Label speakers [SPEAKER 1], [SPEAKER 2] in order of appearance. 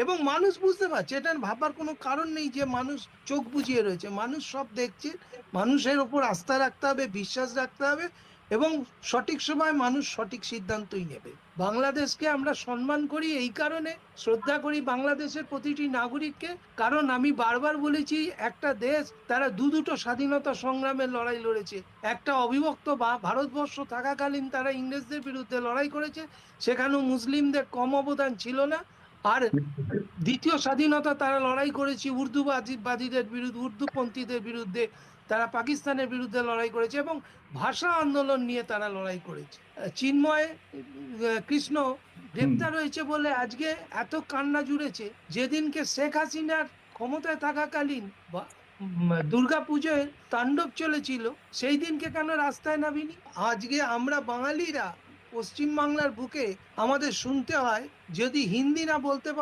[SPEAKER 1] এবং মানুষ বুঝতে পারছে, এটা ভাববার কোনো কারণ নেই যে মানুষ চোখ বুজিয়ে রয়েছে, মানুষ সব দেখছে। মানুষের ওপর আস্থা রাখতে হবে, বিশ্বাস রাখতে হবে, এবং সঠিক সময় মানুষ সঠিক সিদ্ধান্তই নেবে। বাংলাদেশকে আমরা সম্মান করি এই কারণে, শ্রদ্ধা করি বাংলাদেশের প্রতিটি নাগরিককে, কারণ আমি বারবার বলেছি, একটা দেশ তারা দুটো স্বাধীনতা সংগ্রামের লড়াই লড়েছে। একটা অবিভক্ত বা ভারতবর্ষ থাকাকালীন তারা ইংরেজদের বিরুদ্ধে লড়াই করেছে, সেখানেও মুসলিমদের কম অবদান ছিল না। আর দ্বিতীয় স্বাধীনতা তারা লড়াই করেছে উর্দুবাদীদের বিরুদ্ধে, উর্দুপন্থীদের বিরুদ্ধে, তারা পাকিস্তানের বিরুদ্ধে লড়াই করেছে, এবং ভাষা আন্দোলন নিয়ে তারা লড়াই করেছে। চিন্ময় কৃষ্ণ
[SPEAKER 2] হুম।
[SPEAKER 1] গ্রেপ্তার হয়েছে বলে আজকে এত কান্না জুড়েছে। যেদিনকে শেখ হাসিনার ক্ষমতায় থাকাকালীন দুর্গা পুজোয় তাণ্ডব চলেছিল, সেই দিনকে কেন রাস্তায় নামিনি? আজকে আমরা বাঙালিরা পশ্চিম বাংলার বুকে আমাদের শুনতে হয়, যদি হিন্দি না বলতে পারো